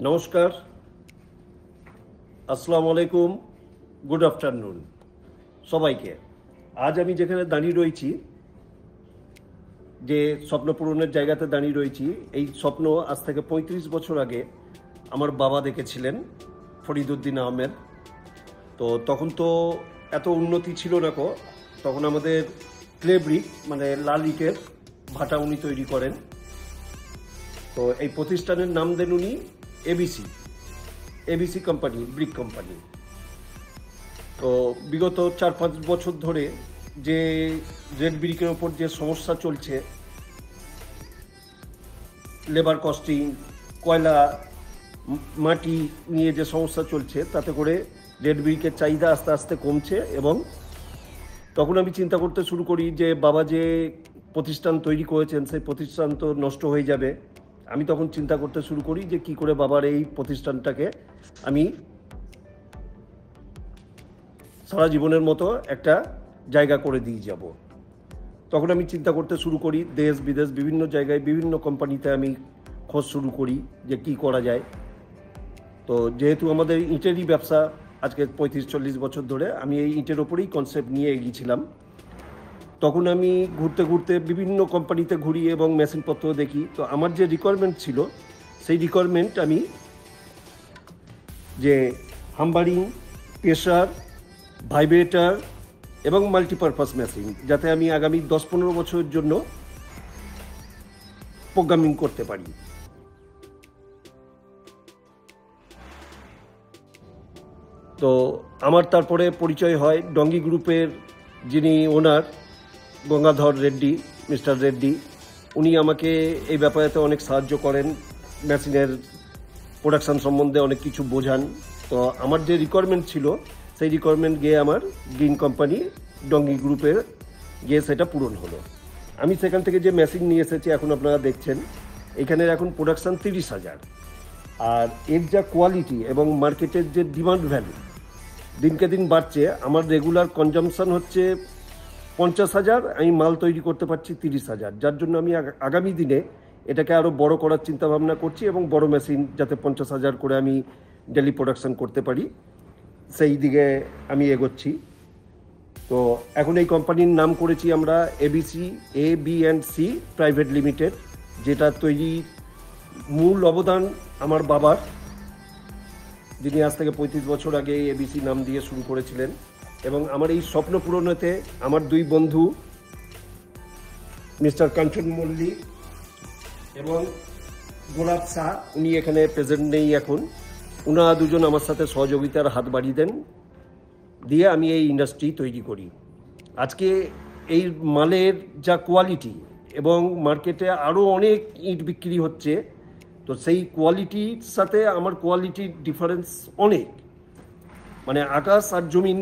নমস্কার, আসসালামু আলাইকুম, গুড আফটারনুন সবাইকে। আজ আমি যেখানে দাঁড়িয়ে রয়েছি, যে স্বপ্ন পূরণের জায়গাতে দাঁড়িয়ে রয়েছি, এই স্বপ্ন আজ থেকে ৩৫ বছর আগে আমার বাবা দেখেছিলেন, ফরিদউদ্দিন আহমেদ। তো তখন তো এত উন্নতি ছিল না তখন আমাদের ক্লে ব্রিক মানে লাল ইটের ভাটা উনি তৈরি করেন। তো এই প্রতিষ্ঠানের নাম দেন উনি এবিসি কোম্পানি, ব্রিক কোম্পানি। তো বিগত ৪-৫ বছর ধরে যে রেড ব্রিকের ওপর যে সমস্যা চলছে, লেবার কস্টিং, কয়লা, মাটি নিয়ে যে সমস্যা চলছে, তাতে করে রেড ব্রিকের চাহিদা আস্তে আস্তে কমছে। এবং তখন আমি চিন্তা করতে শুরু করি যে বাবা যে প্রতিষ্ঠান তৈরি করেছেন, সেই প্রতিষ্ঠান তো নষ্ট হয়ে যাবে। আমি তখন চিন্তা করতে শুরু করি যে কি করে বাবার এই প্রতিষ্ঠানটাকে আমি সারা জীবনের মতো একটা জায়গা করে দিয়ে যাব। তখন আমি চিন্তা করতে শুরু করি, দেশ বিদেশ বিভিন্ন জায়গায় বিভিন্ন কোম্পানিতে আমি খোঁজ শুরু করি যে কি করা যায়। তো যেহেতু আমাদের ইটেরই ব্যবসা আজকে ৩৫-৪০ বছর ধরে, আমি এই ইটের ওপরেই কনসেপ্ট নিয়ে এগিয়েছিলাম। তখন আমি ঘুরতে ঘুরতে বিভিন্ন কোম্পানিতে ঘুরি এবং মেশিনপত্র দেখি। তো আমার যে রিকোয়ারমেন্ট ছিল, সেই রিকোয়ারমেন্ট আমি যে হাম্বারিং, প্রেসার, ভাইব্রেটার এবং মাল্টিপারপাস মেশিন, যাতে আমি আগামী ১০-১৫ বছরের জন্য প্রোগ্রামিং করতে পারি। তো আমার তারপরে পরিচয় হয় ডঙ্গি গ্রুপের যিনি ওনার, গঙ্গাধর রেড্ডি, মিস্টার রেড্ডি। উনি আমাকে এই ব্যাপারেতে অনেক সাহায্য করেন, মেশিনের প্রোডাকশান সম্বন্ধে অনেক কিছু বোঝান। তো আমার যে রিকোয়ারমেন্ট ছিল, সেই রিকোয়ারমেন্ট গিয়ে আমার গ্রিন কোম্পানি ডঙ্গি গ্রুপে গিয়ে সেটা পূরণ হলো। আমি সেখান থেকে যে মেশিন নিয়ে এসেছি, এখন আপনারা দেখছেন এখানের এখন প্রোডাকশান ৩০,০০০। আর এর যা কোয়ালিটি এবং মার্কেটের যে ডিমান্ড ভ্যালু দিনকে দিন বাড়ছে। আমার রেগুলার কনজামশন হচ্ছে ৫০,০০০, আমি মাল তৈরি করতে পারছি ৩০,০০০, যার জন্য আমি আগামী দিনে এটাকে আরও বড় করার চিন্তাভাবনা করছি এবং বড় মেশিন যাতে ৫০,০০০ করে আমি ডেলি প্রোডাকশন করতে পারি, সেই দিকে আমি এগোচ্ছি। তো এখন এই কোম্পানির নাম করেছি আমরা এবিসি প্রাইভেট লিমিটেড, যেটা তৈরির মূল অবদান আমার বাবার, যিনি আজ থেকে ৩৫ বছর আগে এবিসি নাম দিয়ে শুরু করেছিলেন। এবং আমার এই স্বপ্ন পূরণেতে আমার দুই বন্ধু মিস্টার কাঞ্চন মল্লিক এবং গোলাপ শাহ, উনি এখানে প্রেজেন্ট নেই এখন, ওনারা দুজন আমার সাথে সহযোগিতার হাত বাড়িয়ে দেন, দিয়ে আমি এই ইন্ডাস্ট্রি তৈরি করি। আজকে এই মালের যা কোয়ালিটি এবং মার্কেটে আরও অনেক ইট বিক্রি হচ্ছে, তো সেই কোয়ালিটির সাথে আমার কোয়ালিটির ডিফারেন্স অনেক, মানে আকাশ আর জমিন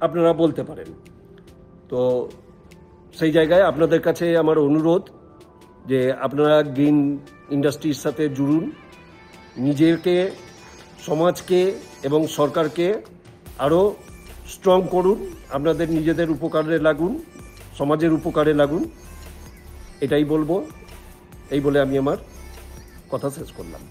আপনারা বলতে পারেন। তো সেই জায়গায় আপনাদের কাছে আমার অনুরোধ যে আপনারা গ্রিন ইন্ডাস্ট্রির সাথে জুড়ুন, নিজেকে, সমাজকে এবং সরকারকে আরও স্ট্রং করুন, আপনাদের নিজেদের উপকারে লাগুন, সমাজের উপকারে লাগুন, এটাই বলবো। এই বলে আমি আমার কথা শেষ করলাম।